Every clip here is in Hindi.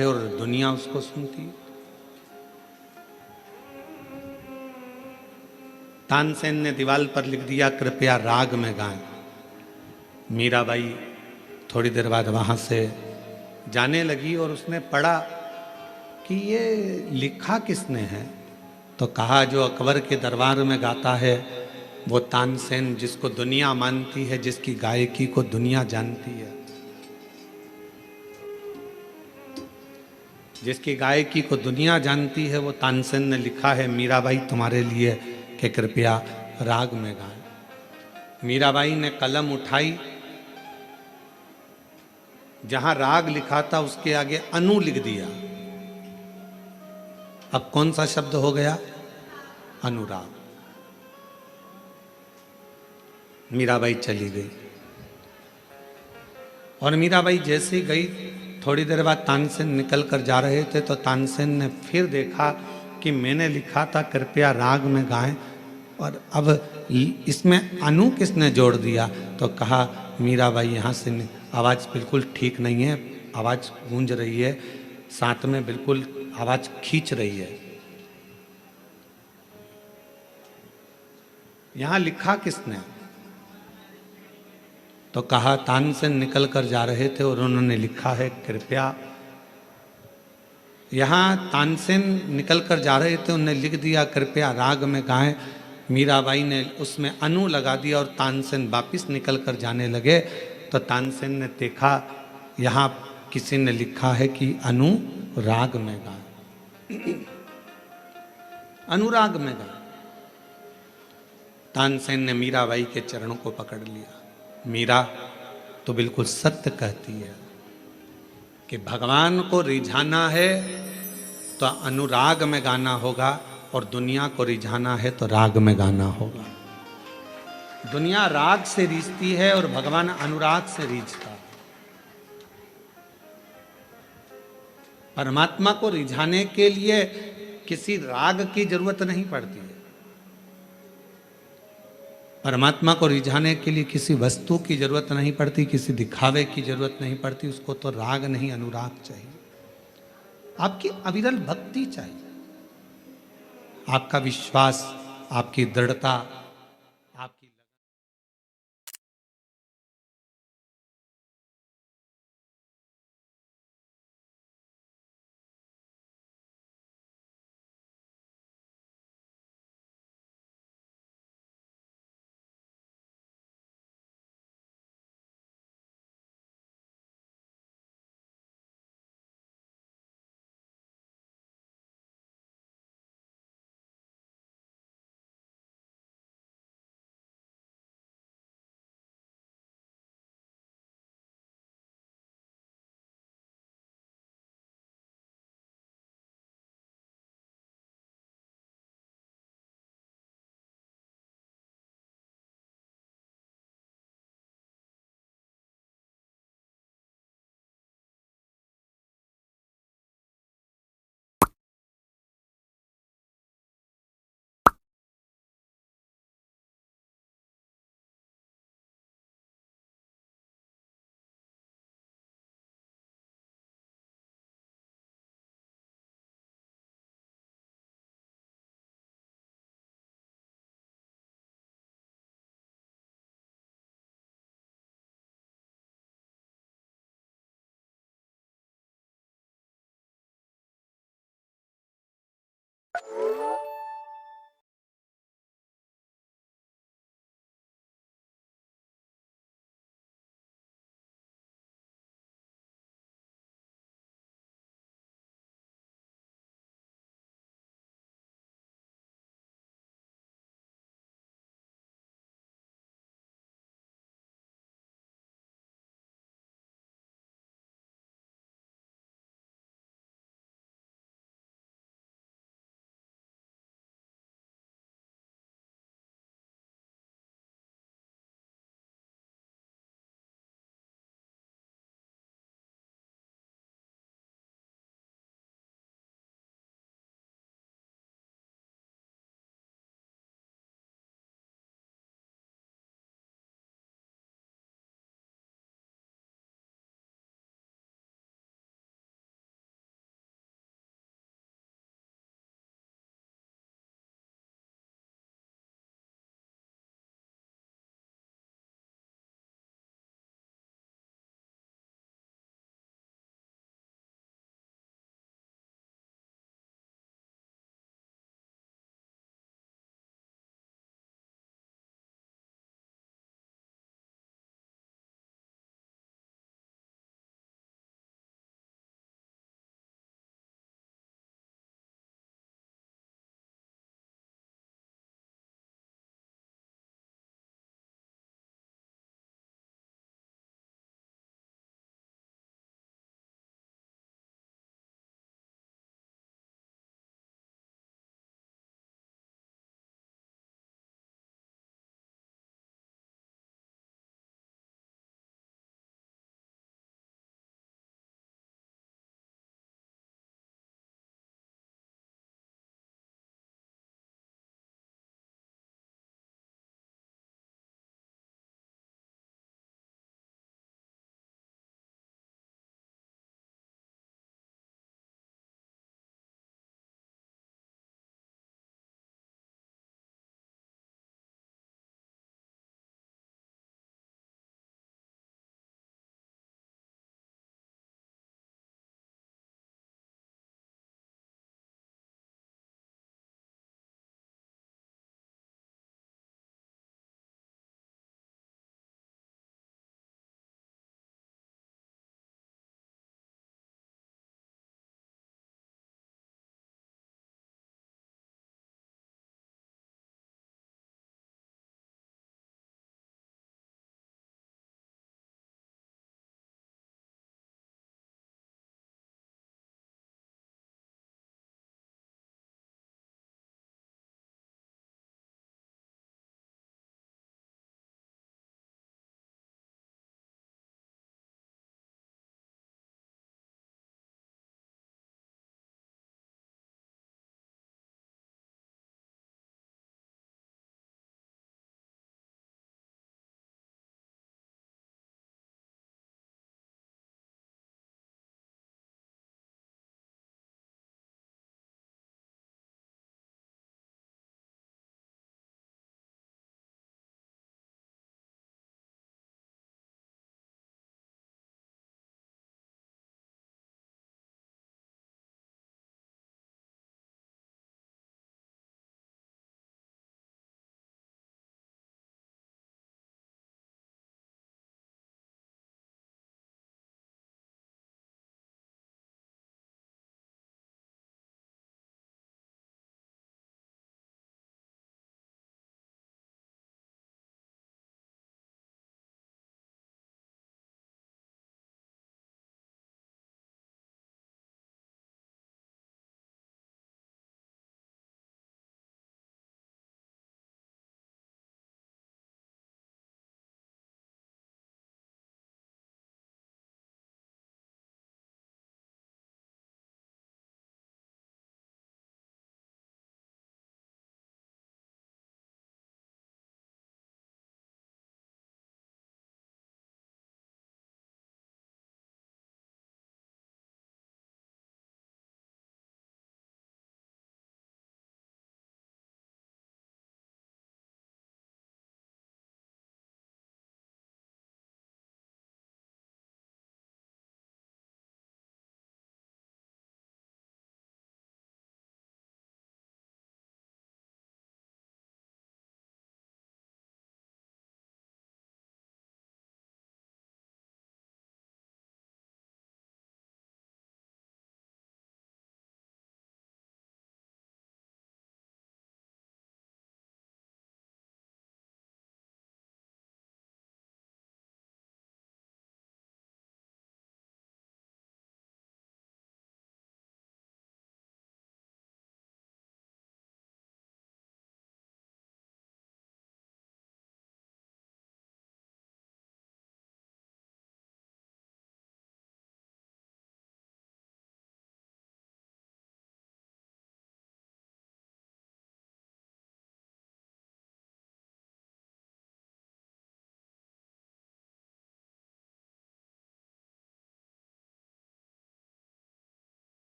है और दुनिया उसको सुनती है। तानसेन ने दीवार पर लिख दिया, कृपया राग में गाएं। मीराबाई थोड़ी देर बाद वहां से जाने लगी और उसने पढ़ा कि ये लिखा किसने है। तो कहा, जो अकबर के दरबार में गाता है वो तानसेन, जिसको दुनिया मानती है, जिसकी गायकी को दुनिया जानती है, जिसकी गायकी को दुनिया जानती है, वो तानसेन ने लिखा है मीराबाई तुम्हारे लिए कि कृपया राग में गाएं। मीराबाई ने कलम उठाई, जहां राग लिखा था उसके आगे अनु लिख दिया। अब कौन सा शब्द हो गया? अनुराग। मीराबाई चली गई और मीराबाई जैसे ही गई, थोड़ी देर बाद तानसेन निकल कर जा रहे थे तो तानसेन ने फिर देखा कि मैंने लिखा था कृपया राग में गाएं, और अब इसमें अनु किसने जोड़ दिया। तो कहा, मीराबाई यहाँ से आवाज़ बिल्कुल ठीक नहीं है, आवाज़ गूंज रही है, साथ में बिल्कुल आवाज़ खींच रही है। यहाँ लिखा किसने? तो कहा, तानसेन निकल कर जा रहे थे और उन्होंने लिखा है कृपया। यहाँ तानसेन निकल कर जा रहे थे, उन्होंने लिख दिया कृपया राग में गाएं। मीराबाई ने उसमें अनु लगा दिया और तानसेन वापिस निकल कर जाने लगे। तो तानसेन ने देखा यहाँ किसी ने लिखा है कि अनु राग में गाएं, अनुराग में गाएं। तानसेन ने मीराबाई के चरणों को पकड़ लिया। मीरा तो बिल्कुल सत्य कहती है कि भगवान को रिझाना है तो अनुराग में गाना होगा, और दुनिया को रिझाना है तो राग में गाना होगा। दुनिया राग से रीझती है और भगवान अनुराग से रीझता है। परमात्मा को रिझाने के लिए किसी राग की जरूरत नहीं पड़ती है। परमात्मा को रिझाने के लिए किसी वस्तु की जरूरत नहीं पड़ती, किसी दिखावे की जरूरत नहीं पड़ती। उसको तो राग नहीं, अनुराग चाहिए। आपकी अविरल भक्ति चाहिए, आपका विश्वास, आपकी दृढ़ता, आपकी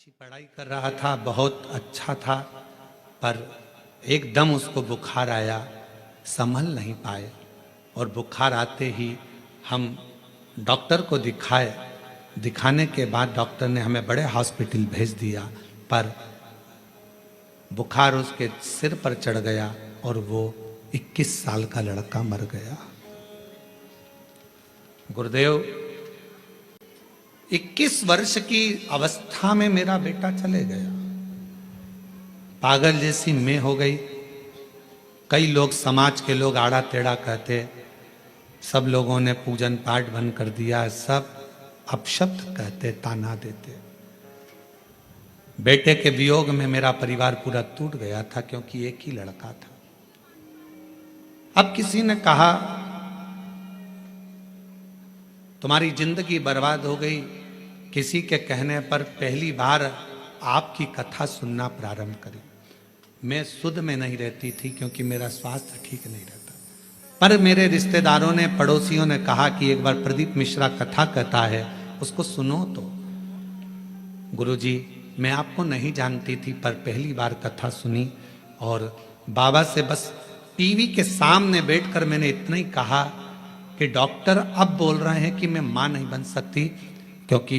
अच्छी पढ़ाई कर रहा था, बहुत अच्छा था, पर एकदम उसको बुखार आया, संभल नहीं पाए और बुखार आते ही हम डॉक्टर को दिखाए। दिखाने के बाद डॉक्टर ने हमें बड़े हॉस्पिटल भेज दिया, पर बुखार उसके सिर पर चढ़ गया और वो 21 साल का लड़का मर गया। गुरुदेव, 21 वर्ष की अवस्था में मेरा बेटा चले गया। पागल जैसी मैं हो गई। कई लोग, समाज के लोग आड़ा टेढ़ा कहते, सब लोगों ने पूजन पाठ बंद कर दिया, सब अपशब्द कहते, ताना देते। बेटे के वियोग में मेरा परिवार पूरा टूट गया था, क्योंकि एक ही लड़का था। अब किसी ने कहा तुम्हारी जिंदगी बर्बाद हो गई। किसी के कहने पर पहली बार आपकी कथा सुनना प्रारंभ करी। मैं सुध में नहीं रहती थी, क्योंकि मेरा स्वास्थ्य ठीक नहीं रहता, पर मेरे रिश्तेदारों ने, पड़ोसियों ने कहा कि एक बार प्रदीप मिश्रा कथा कहता है, उसको सुनो तो। गुरुजी, मैं आपको नहीं जानती थी, पर पहली बार कथा सुनी और बाबा से बस टीवी के सामने बैठकर मैंने इतना ही कहा कि डॉक्टर अब बोल रहे हैं कि मैं मां नहीं बन सकती, क्योंकि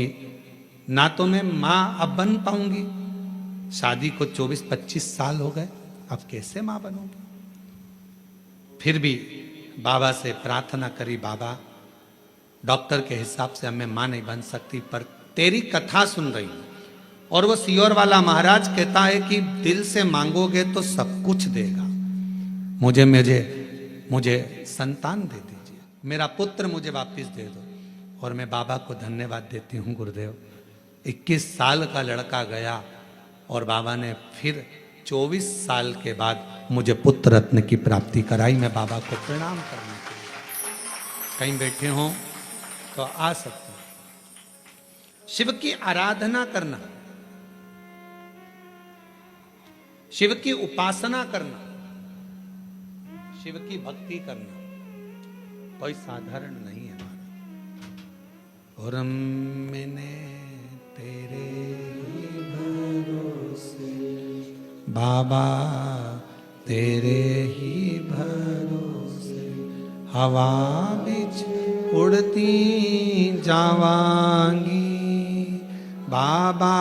ना तो मैं मां अब बन पाऊंगी, शादी को 24-25 साल हो गए, अब कैसे मां बनूंगी। फिर भी बाबा से प्रार्थना करी, बाबा डॉक्टर के हिसाब से मैं मां नहीं बन सकती, पर तेरी कथा सुन रही हूं और वो सियोर वाला महाराज कहता है कि दिल से मांगोगे तो सब कुछ देगा। मुझे मुझे मुझे संतान दे दीजिए, मेरा पुत्र मुझे वापस दे दो। और मैं बाबा को धन्यवाद देती हूँ। गुरुदेव, 21 साल का लड़का गया और बाबा ने फिर 24 साल के बाद मुझे पुत्र रत्न की प्राप्ति कराई। मैं बाबा को प्रणाम करने के लिए, कहीं बैठे हों तो आ सकते हैं। शिव की आराधना करना, शिव की उपासना करना, शिव की भक्ति करना कोई साधारण नहीं है। और मैंने तेरे ही भरोसे बाबा, तेरे ही भरोसे हवा बिच उड़ती जावांगी, बाबा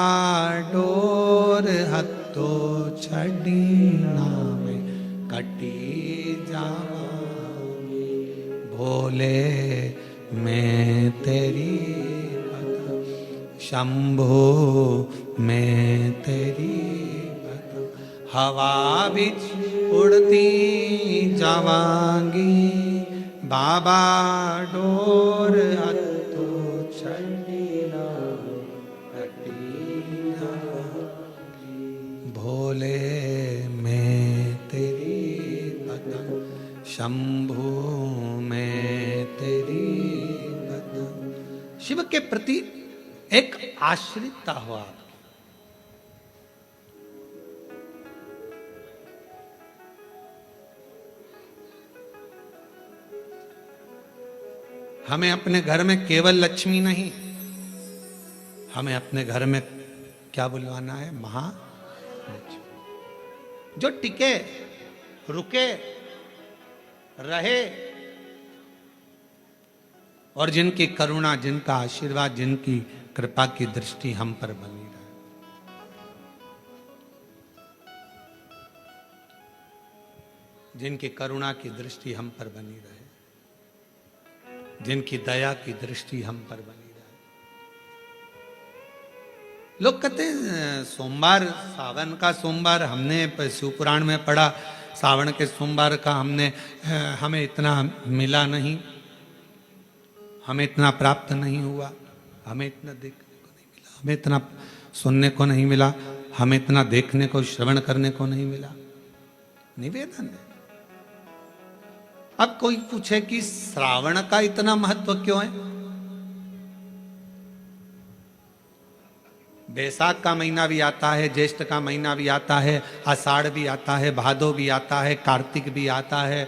डोर हत्तो छड़ी नामे कटी जावांगी। भोले मैं तेरी पद, शंभो मैं तेरी पद, हवा बिच उड़ती जावांगी, बाबा डोर हत्तो छड़ी नामे कटी जावांगी। भोले मैं तेरी पद, शंभो मैं तेरी पद। शिव के प्रति एक आश्रितता हो आपकी। हमें अपने घर में केवल लक्ष्मी नहीं, हमें अपने घर में क्या बुलवाना है? महालक्ष्मी, जो टिके, रुके, रहे और जिनकी करुणा, जिनका आशीर्वाद, जिनकी कृपा की दृष्टि हम पर बनी रहे। जिनकी करुणा की दृष्टि हम पर बनी रहे, जिनकी दया की दृष्टि हम पर बनी रहे। लोग कहते हैं सोमवार, सावन का सोमवार, हमने शिव पुराण में पढ़ा, सावन के सोमवार का हमें इतना मिला नहीं, हमें इतना प्राप्त नहीं हुआ, हमें इतना देखने को नहीं मिला, हमें इतना सुनने को नहीं मिला, हमें इतना देखने को, श्रवण करने को नहीं मिला। निवेदन है। अब कोई पूछे कि श्रावण का इतना महत्व क्यों है? बैसाख का महीना भी आता है, ज्येष्ठ का महीना भी आता है, आषाढ़ भी आता है, भादो भी आता है, कार्तिक भी आता है,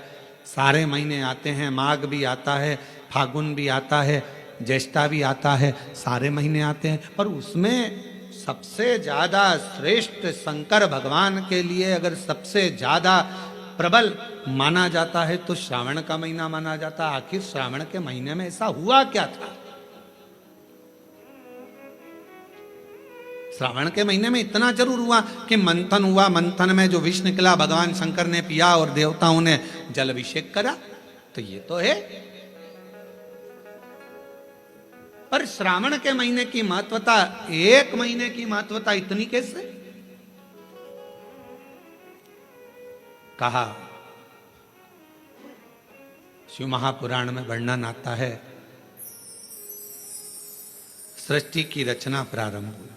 सारे महीने आते हैं, माघ भी आता है, फागुन भी आता है, ज्येष्ठा भी आता है, सारे महीने आते हैं। पर उसमें सबसे ज्यादा श्रेष्ठ शंकर भगवान के लिए अगर सबसे ज्यादा प्रबल माना जाता है तो श्रावण का महीना माना जाता है। आखिर श्रावण के महीने में ऐसा हुआ क्या था? श्रावण के महीने में इतना जरूर हुआ कि मंथन हुआ, मंथन में जो विष निकला भगवान शंकर ने पिया और देवताओं ने जल अभिषेक करा, तो ये तो है। पर श्रावण के महीने की महत्वता, एक महीने की महत्वता इतनी कैसे? कहा शिव महापुराण में वर्णन आता है, सृष्टि की रचना प्रारंभ हुई।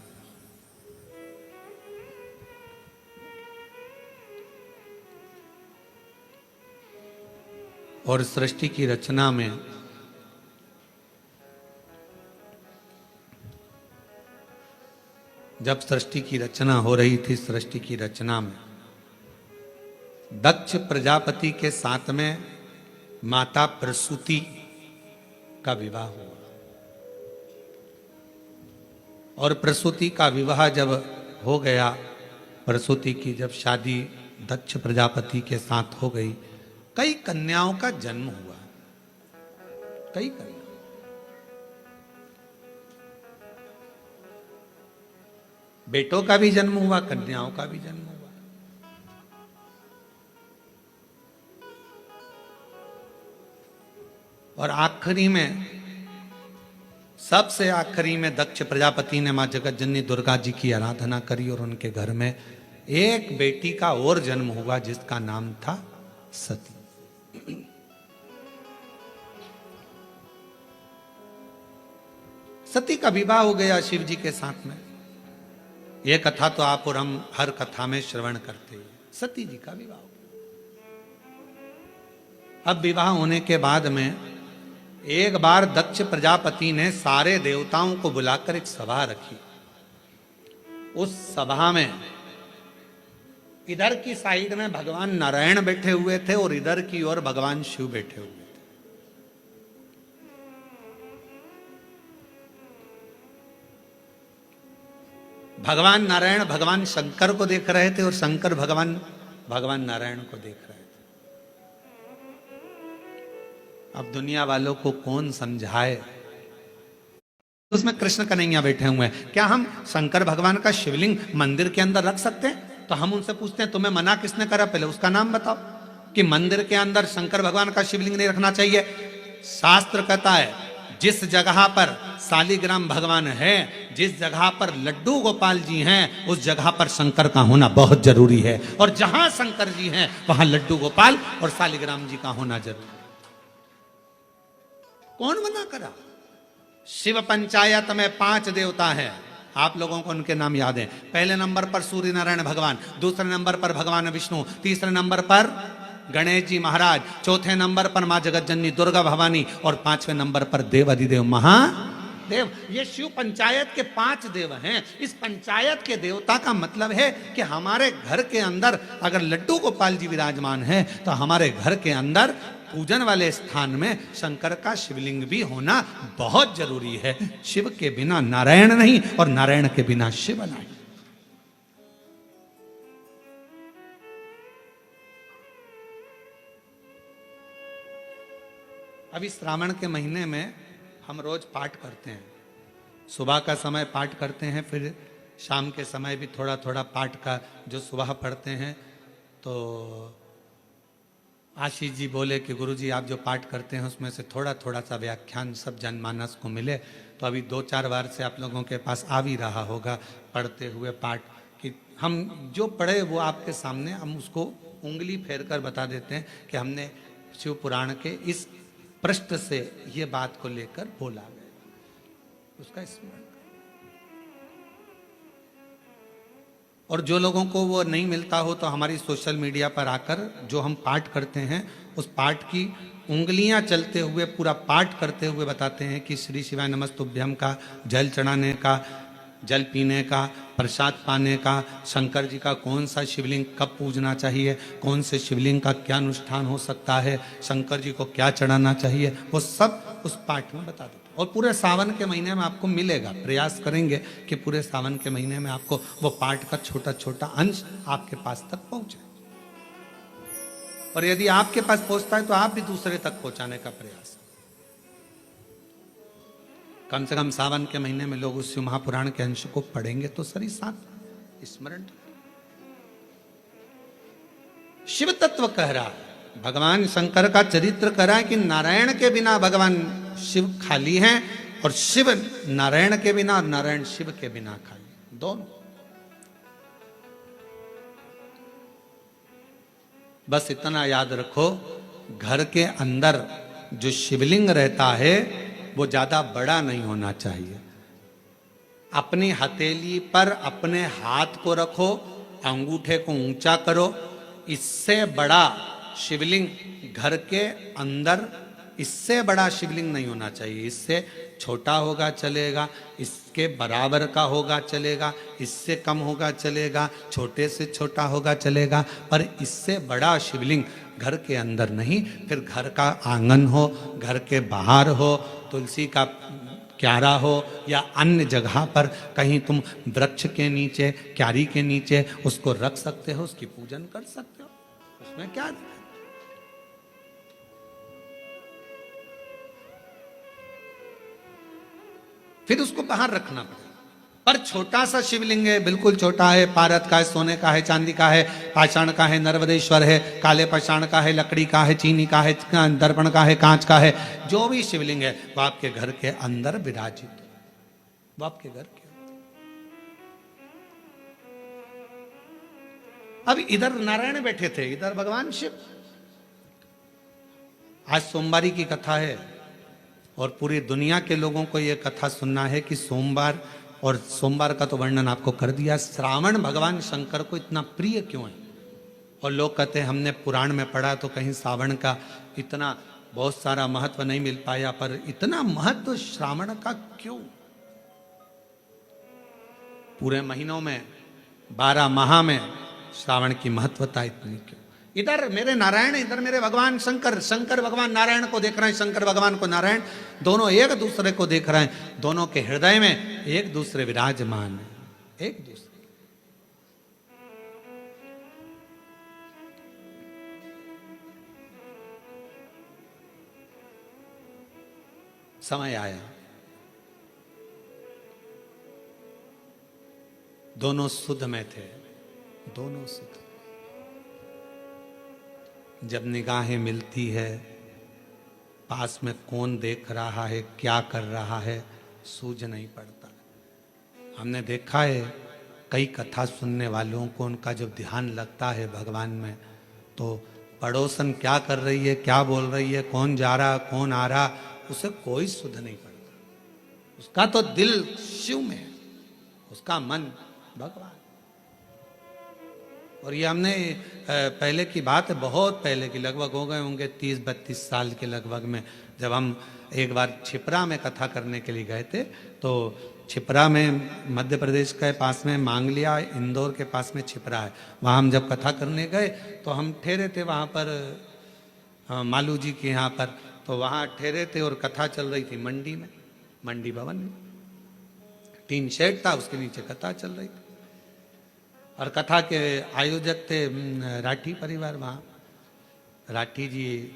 और सृष्टि की रचना में जब सृष्टि की रचना हो रही थी, सृष्टि की रचना में दक्ष प्रजापति के साथ में माता प्रसूति का विवाह हुआ। और प्रसूति का विवाह जब हो गया, प्रसूति की जब शादी दक्ष प्रजापति के साथ हो गई, कई कन्याओं का जन्म हुआ। कई कन्या, बेटों का भी जन्म हुआ, कन्याओं का भी जन्म हुआ। और आखिरी में, सबसे आखिरी में दक्ष प्रजापति ने मां जगतजननी दुर्गा जी की आराधना करी और उनके घर में एक बेटी का और जन्म हुआ जिसका नाम था सती। सती का विवाह हो गया शिव जी के साथ में। यह कथा तो आप और हम हर कथा में श्रवण करते हैं। सती जी का विवाह हो गया। अब विवाह होने के बाद में एक बार दक्ष प्रजापति ने सारे देवताओं को बुलाकर एक सभा रखी। उस सभा में इधर की साइड में भगवान नारायण बैठे हुए थे और इधर की ओर भगवान शिव बैठे हुए थे। भगवान नारायण भगवान शंकर को देख रहे थे और शंकर भगवान नारायण को देख रहे थे। अब दुनिया वालों को कौन समझाए? उसमें कृष्ण कन्हैया बैठे हुए हैं। क्या हम शंकर भगवान का शिवलिंग मंदिर के अंदर रख सकते हैं? तो हम उनसे पूछते हैं, तुम्हें मना किसने करा? पहले उसका नाम बताओ कि मंदिर के अंदर शंकर भगवान का शिवलिंग नहीं रखना चाहिए। शास्त्र कहता है जिस जगह पर सालिग्राम भगवान है, जिस जगह पर लड्डू गोपाल जी हैं, उस जगह पर शंकर का होना बहुत जरूरी है। और जहां शंकर जी हैं वहां लड्डू गोपाल और सालिग्राम जी का होना जरूरी है। कौन मना करा? शिव पंचायत में 5 देवता हैं। आप लोगों को उनके नाम याद हैं। पहले नंबर पर सूर्य नारायण भगवान, दूसरे नंबर पर भगवान विष्णु, तीसरे नंबर पर गणेश जी महाराज, चौथे नंबर पर मां जगतजननी दुर्गा भवानी और 5वें नंबर पर देव अधिदेव महादेव। ये शिव पंचायत के 5 देव हैं। इस पंचायत के देवता का मतलब है कि हमारे घर के अंदर अगर लड्डू गोपाल जी विराजमान हैं तो हमारे घर के अंदर पूजन वाले स्थान में शंकर का शिवलिंग भी होना बहुत जरूरी है। शिव के बिना नारायण नहीं और नारायण के बिना शिव नहीं। अभी श्रावण के महीने में हम रोज पाठ करते हैं। सुबह का समय पाठ करते हैं, फिर शाम के समय भी थोड़ा थोड़ा पाठ का जो सुबह पढ़ते हैं। तो आशीष जी बोले कि गुरुजी आप जो पाठ करते हैं उसमें से थोड़ा थोड़ा सा व्याख्यान सब जनमानस को मिले। तो अभी 2-4 बार से आप लोगों के पास आ भी रहा होगा पढ़ते हुए पाठ कि हम जो पढ़े वो आपके सामने हम उसको उंगली फेर कर बता देते हैं कि हमने शिव पुराण के इस पृष्ठ से ये बात को लेकर बोला गया, उसका स्मरण। और जो लोगों को वो नहीं मिलता हो तो हमारी सोशल मीडिया पर आकर जो हम पाठ करते हैं उस पाठ की उंगलियां चलते हुए पूरा पाठ करते हुए बताते हैं कि श्री शिवाय नमस्तुभ्यम का जल चढ़ाने का, जल पीने का, प्रसाद पाने का, शंकर जी का कौन सा शिवलिंग कब पूजना चाहिए, कौन से शिवलिंग का क्या अनुष्ठान हो सकता है, शंकर जी को क्या चढ़ाना चाहिए, वो सब उस पाठ में बता देते। और पूरे सावन के महीने में आपको मिलेगा। प्रयास करेंगे कि पूरे सावन के महीने में आपको वो पाठ का छोटा छोटा अंश आपके पास तक पहुंचे। और यदि आपके पास पहुंचता है तो आप भी दूसरे तक पहुंचाने का प्रयास। कम से कम सावन के महीने में लोग उस शिव महापुराण के अंश को पढ़ेंगे तो सही साथ स्मरण। शिव तत्व कह रहा है, भगवान शंकर का चरित्र कह रहा है कि नारायण के बिना भगवान शिव खाली हैं और शिव नारायण के बिना और नारायण शिव के बिना खाली, दोनों। बस इतना याद रखो, घर के अंदर जो शिवलिंग रहता है वो ज्यादा बड़ा नहीं होना चाहिए। अपनी हथेली पर अपने हाथ को रखो, अंगूठे को ऊंचा करो। इससे बड़ा शिवलिंग घर के अंदर, इससे बड़ा शिवलिंग नहीं होना चाहिए। इससे छोटा होगा चलेगा, इसके बराबर का होगा चलेगा, इससे कम होगा चलेगा, छोटे से छोटा होगा चलेगा, पर इससे बड़ा शिवलिंग घर के अंदर नहीं। फिर घर का आंगन हो, घर के बाहर हो, तुलसी का क्यारा हो या अन्य जगह पर कहीं तुम वृक्ष के नीचे, क्यारी के नीचे उसको रख सकते हो, उसकी पूजन कर सकते हो, उसमें क्या दिक्कत। फिर उसको बाहर रखना पड़ेगा। पर छोटा सा शिवलिंग है, बिल्कुल छोटा है, पारद का है, सोने का है, चांदी का है, पाषाण का है, नर्मदेश्वर है, काले पाषाण का है, लकड़ी का है, चीनी का है, दर्पण का है, कांच का है, जो भी शिवलिंग है वो आपके घर के अंदर विराजित है, वो आपके घर के। अब इधर नारायण बैठे थे, इधर भगवान शिव। आज सोमवारी की कथा है और पूरी दुनिया के लोगों को यह कथा सुनना है कि सोमवार, और सोमवार का तो वर्णन आपको कर दिया, श्रावण भगवान शंकर को इतना प्रिय क्यों है। और लोग कहते हैं हमने पुराण में पढ़ा तो कहीं श्रावण का इतना बहुत सारा महत्व नहीं मिल पाया, पर इतना महत्व श्रावण का क्यों। पूरे महीनों में 12 माह में श्रावण की महत्वता इतनी क्यों। इधर मेरे नारायण, इधर मेरे भगवान शंकर, शंकर भगवान नारायण को देख रहे हैं, शंकर भगवान को नारायण, दोनों एक दूसरे को देख रहे हैं, दोनों के हृदय में एक दूसरे विराजमान है, एक दूसरे। समय आया, दोनों सुध में थे, दोनों सुध। जब निगाहें मिलती है, पास में कौन देख रहा है, क्या कर रहा है, सूझ नहीं पड़ता। हमने देखा है कई कथा सुनने वालों को, उनका जब ध्यान लगता है भगवान में, तो पड़ोसन क्या कर रही है, क्या बोल रही है, कौन जा रहा, कौन आ रहा, उसे कोई सुध नहीं पड़ता। उसका तो दिल शिव में है, उसका मन भगवान। और ये हमने पहले की बात है, बहुत पहले की, लगभग हो गए होंगे 30-32 साल के लगभग में, जब हम एक बार छिपरा में कथा करने के लिए गए थे। तो छिपरा में मध्य प्रदेश के पास में मांगलिया, इंदौर के पास में छिपरा है, वहाँ हम जब कथा करने गए तो हम ठहरे थे वहाँ पर मालू जी के यहाँ पर, तो वहाँ ठहरे थे और कथा चल रही थी मंडी में, मंडी भवन में। 3 शेड था, उसके नीचे कथा चल रही थी और कथा के आयोजक थे राठी परिवार। वहाँ राठी जी,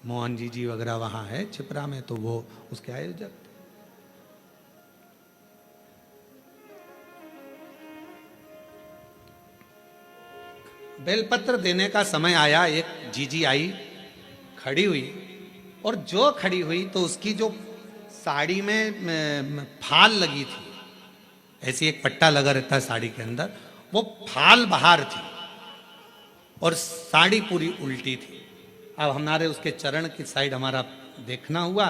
मोहन जी वगैरह वहाँ है छिपरा में, तो वो उसके आयोजक थे। बेलपत्र देने का समय आया, एक जीजी आई, खड़ी हुई, और जो खड़ी हुई तो उसकी जो साड़ी में फाल लगी थी, ऐसी एक पट्टा लगा रहता है साड़ी के अंदर, वो फाल बाहर थी और साड़ी पूरी उल्टी थी। अब हमारे उसके चरण की साइड हमारा देखना हुआ,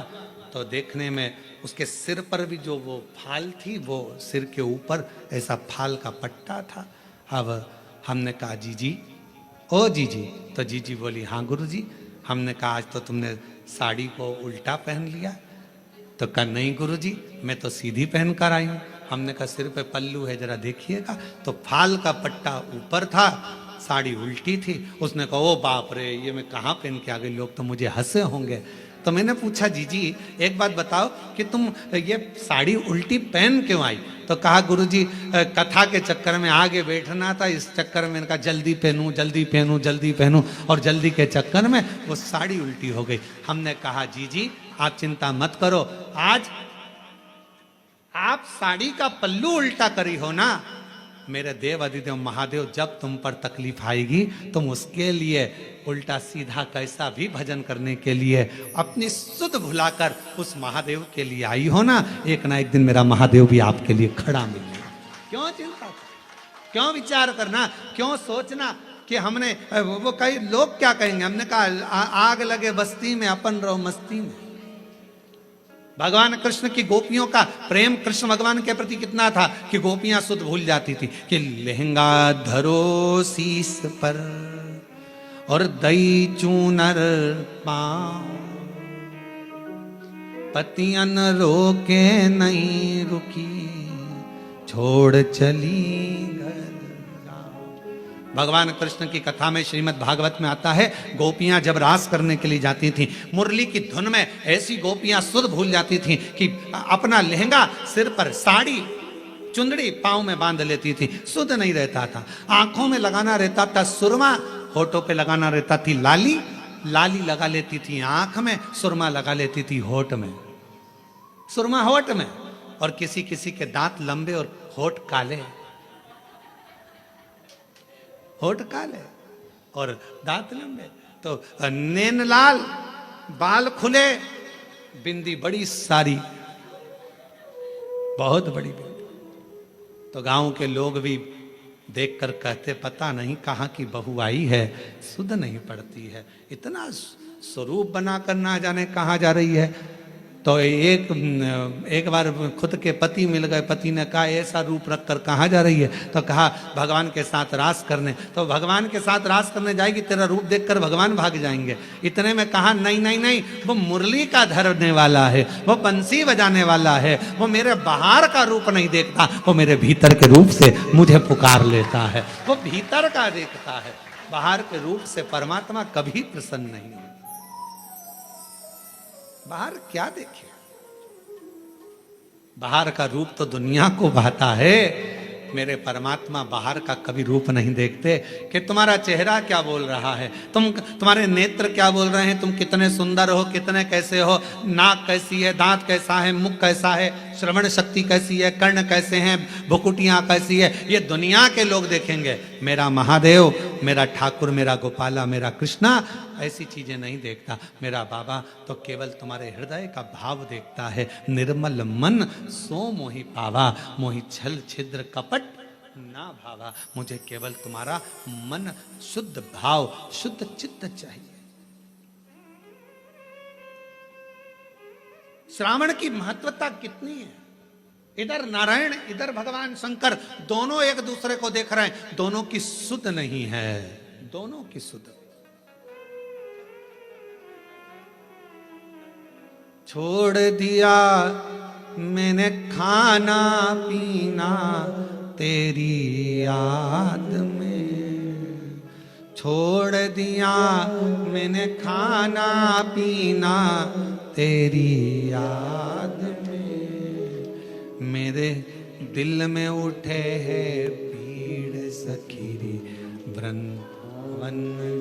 तो देखने में उसके सिर पर भी जो वो फाल थी, वो सिर के ऊपर ऐसा फाल का पट्टा था। अब हमने कहा जीजी, ओ जीजी, तो जीजी बोली हाँ गुरुजी। हमने कहा आज तो तुमने साड़ी को उल्टा पहन लिया। तो कहा नहीं गुरुजी, मैं तो सीधी पहन कर आई हूँ। हमने कहा सिर पे पल्लू है, जरा देखिएगा। तो फाल का पट्टा ऊपर था, साड़ी उल्टी थी। उसने कहा ओ बाप रे, ये मैं कहाँ पहन के आ गई, लोग तो मुझे हंसे होंगे। तो मैंने पूछा जीजी एक बात बताओ कि तुम ये साड़ी उल्टी पहन क्यों आई? तो कहा गुरुजी कथा के चक्कर में आगे बैठना था, इस चक्कर में मैंने कहा जल्दी पहनूं जल्दी पहनूं जल्दी पहनूं, और जल्दी के चक्कर में वो साड़ी उल्टी हो गई। हमने कहा जीजी आप चिंता मत करो, आज आप साड़ी का पल्लू उल्टा करी हो ना, मेरे देव अधिदेव महादेव जब तुम पर तकलीफ आएगी तुम उसके लिए उल्टा सीधा कैसा भी भजन करने के लिए अपनी सुध भुलाकर उस महादेव के लिए आई हो ना, एक ना एक दिन मेरा महादेव भी आपके लिए खड़ा मिलेगा। क्यों चिंता, क्यों विचार करना, क्यों सोचना कि हमने वो कई लोग क्या कहेंगे। हमने कहा आग लगे बस्ती में अपन रहो मस्ती में। भगवान कृष्ण की गोपियों का प्रेम कृष्ण भगवान के प्रति कितना था कि गोपियां सुध भूल जाती थी कि लहंगा धरो शीस पर और दई चूनर पाँव, पतियन रोके नहीं रुकी छोड़ चली घर। भगवान कृष्ण की कथा में श्रीमद् भागवत में आता है गोपियां जब रास करने के लिए जाती थीं, मुरली की धुन में ऐसी गोपियां सुध भूल जाती थीं कि अपना लहंगा सिर पर, साड़ी चुंदड़ी पाँव में बांध लेती थी, सुध नहीं रहता था। आंखों में लगाना रहता था सुरमा, होठों पे लगाना रहता थी लाली, लाली लगा लेती थी आंख में, सुरमा लगा लेती थी होठ में, सुरमा होठ में। और किसी किसी के दांत लंबे और होठ काले, होठ काले और दांत लंबे, तो नैन लाल, बाल खुले, बिंदी बड़ी सारी, बहुत बड़ी बिंदी। तो गांव के लोग भी देखकर कहते पता नहीं कहाँ की बहू आई है, सुध नहीं पड़ती है, इतना स्वरूप बनाकर ना जाने कहाँ जा रही है। तो एक बार खुद के पति मिल गए, पति ने कहा ऐसा रूप रख कर कहाँ जा रही है? तो कहा भगवान के साथ रास करने। तो भगवान के साथ रास करने जाएगी, तेरा रूप देखकर भगवान भाग जाएंगे। इतने में कहा नहीं नहीं नहीं, वो मुरली का धरने वाला है, वो बंसी बजाने वाला है, वो मेरे बाहर का रूप नहीं देखता, वो मेरे भीतर के रूप से मुझे पुकार लेता है, वो भीतर का देखता है, बाहर के रूप से परमात्मा कभी प्रसन्न नहीं होता। बाहर क्या देखे, बाहर का रूप तो दुनिया को भाता है, मेरे परमात्मा बाहर का कभी रूप नहीं देखते कि तुम्हारा चेहरा क्या बोल रहा है, तुम्हारे नेत्र क्या बोल रहे हैं, तुम कितने सुंदर हो, कितने कैसे हो, नाक कैसी है, दांत कैसा है, मुख कैसा है, श्रवण शक्ति कैसी है, कर्ण कैसे हैं, भुकुटियां कैसी है, ये दुनिया के लोग देखेंगे। मेरा महादेव, मेरा ठाकुर, मेरा गोपाला, मेरा कृष्णा ऐसी चीजें नहीं देखता। मेरा बाबा तो केवल तुम्हारे हृदय का भाव देखता है। निर्मल मन सो मोहि पावा, मोहि छल छिद्र कपट ना भावा। मुझे केवल तुम्हारा मन शुद्ध भाव, शुद्ध चित्त चाहिए। श्रावण की महत्वता कितनी है, इधर नारायण इधर भगवान शंकर, दोनों एक दूसरे को देख रहे हैं, दोनों की सुध नहीं है, दोनों की सुध। छोड़ दिया मैंने खाना पीना तेरी याद में, छोड़ दिया मैंने खाना पीना तेरी याद में, मेरे दिल में उठे है पीड़ सखीरी, वृंदावन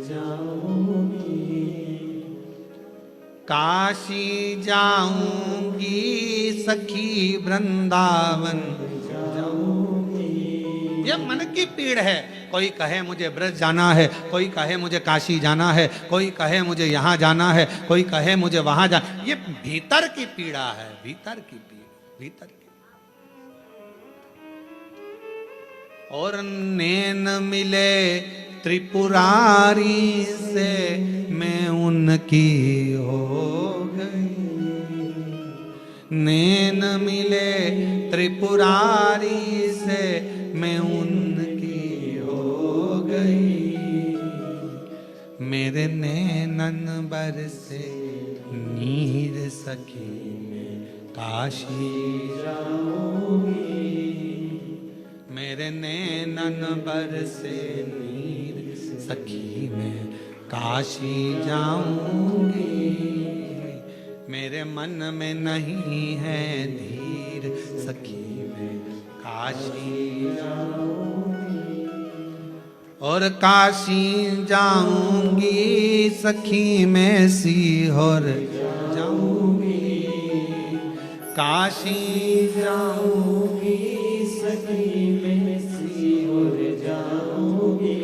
जाऊंगी, काशी जाऊंगी सखी, वृंदावन जाऊंगी। ये मन की पीड़ है। कोई कहे मुझे ब्रज जाना है, कोई कहे मुझे काशी जाना है, कोई कहे मुझे यहाँ जाना है, कोई कहे मुझे वहां जाना। ये भीतर की पीड़ा है, भीतर की पीड़ा, भीतर की। और नैन मिले त्रिपुरारी से मैं उनकी हो गई, नैन मिले त्रिपुरारी से मैं उनकी हो गई, मेरे नैनन बरसे नीर सखी में काशी जाऊंगी, मेरे नैनन बरसे नीर सखी में काशी जाऊंगी। मेरे मन में नहीं है धीर, सखी मैं काशी जाऊंगी, और काशी जाऊंगी सखी मैं सीहोर जाऊंगी, काशी जाऊंगी सखी मैं सीहोर जाऊंगी,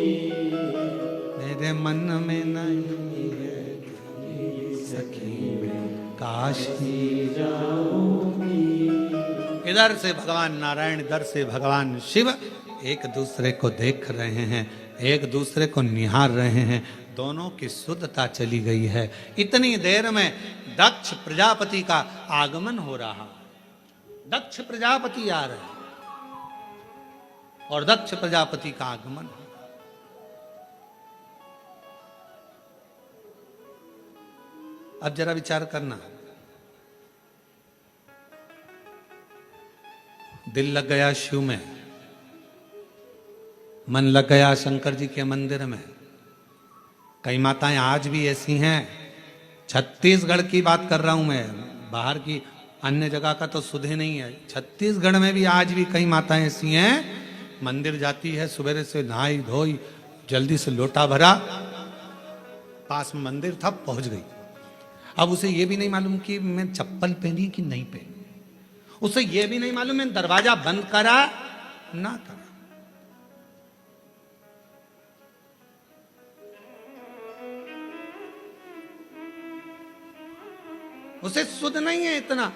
मेरे मन में नहीं है सखी मैं काशी जाऊंगी। इधर से भगवान नारायण, इधर से भगवान शिव एक दूसरे को देख रहे हैं, एक दूसरे को निहार रहे हैं, दोनों की शुद्धता चली गई है। इतनी देर में दक्ष प्रजापति का आगमन हो रहा, दक्ष प्रजापति आ रहे और दक्ष प्रजापति का आगमन। अब जरा विचार करना, दिल लग गया शिव में, मन लग गया शंकर जी के मंदिर में। कई माताएं आज भी ऐसी हैं, छत्तीसगढ़ की बात कर रहा हूं मैं, बाहर की अन्य जगह का तो सुधे नहीं है, छत्तीसगढ़ में भी आज भी कई माताएं ऐसी हैं, मंदिर जाती है, सुबह से नहाई धोई, जल्दी से लोटा भरा, पास में मंदिर था, पहुंच गई। अब उसे यह भी नहीं मालूम कि मैं चप्पल पहनी कि नहीं पहनी, उसे यह भी नहीं मालूम मैं दरवाजा बंद करा ना करा। उसे सुध नहीं है इतना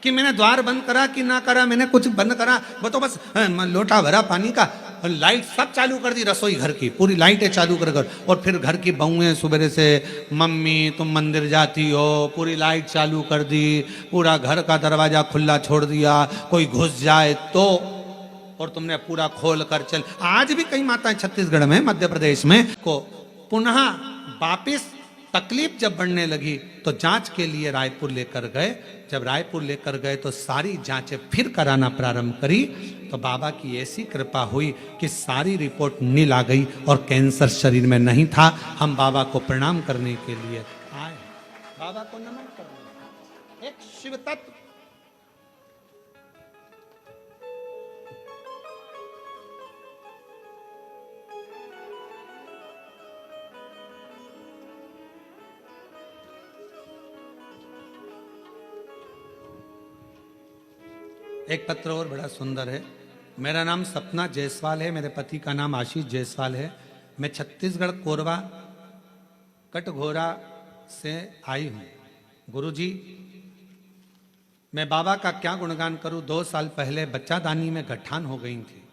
कि मैंने द्वार बंद करा कि ना करा, मैंने कुछ बंद करा, वो तो बस लोटा भरा पानी का, लाइट सब चालू कर दी, रसोई घर की पूरी लाइटें चालू कर, और फिर घर की बहुएं सुबह से, मम्मी तुम मंदिर जाती हो, पूरी लाइट चालू कर दी, पूरा घर का दरवाजा खुला छोड़ दिया, कोई घुस जाए तो, और तुमने पूरा खोल कर चल। आज भी कई माताएं छत्तीसगढ़ में, मध्य प्रदेश में को पुनः वापिस तकलीफ जब बढ़ने लगी तो जांच के लिए रायपुर लेकर गए। जब रायपुर लेकर गए तो सारी जांचें फिर कराना प्रारंभ करी, तो बाबा की ऐसी कृपा हुई कि सारी रिपोर्ट नील आ गई और कैंसर शरीर में नहीं था। हम बाबा को प्रणाम करने के लिए आए, बाबा को नमन करने, एक शिव तत्व। एक पत्र और बड़ा सुंदर है। मेरा नाम सपना जायसवाल है, मेरे पति का नाम आशीष जायसवाल है। मैं छत्तीसगढ़ कोरबा कटघोरा से आई हूँ। गुरुजी, मैं बाबा का क्या गुणगान करूँ। 2 साल पहले बच्चादानी में गठान हो गई थी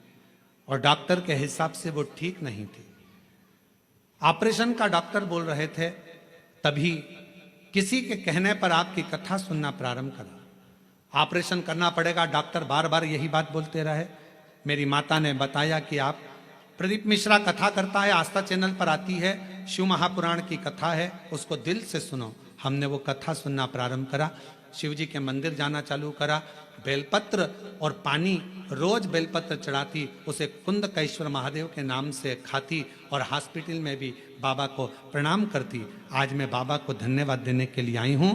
और डॉक्टर के हिसाब से वो ठीक नहीं थी। ऑपरेशन का डॉक्टर बोल रहे थे, तभी किसी के कहने पर आपकी कथा सुनना प्रारंभ करा। ऑपरेशन करना पड़ेगा, डॉक्टर बार बार यही बात बोलते रहे। मेरी माता ने बताया कि आप, प्रदीप मिश्रा कथा करता है, आस्था चैनल पर आती है, शिव महापुराण की कथा है, उसको दिल से सुनो। हमने वो कथा सुनना प्रारंभ करा, शिव जी के मंदिर जाना चालू करा, बेलपत्र और पानी रोज बेलपत्र चढ़ाती, उसे कुंदकेश्वर महादेव के नाम से खाती और हॉस्पिटल में भी बाबा को प्रणाम करती। आज मैं बाबा को धन्यवाद देने के लिए आई हूँ।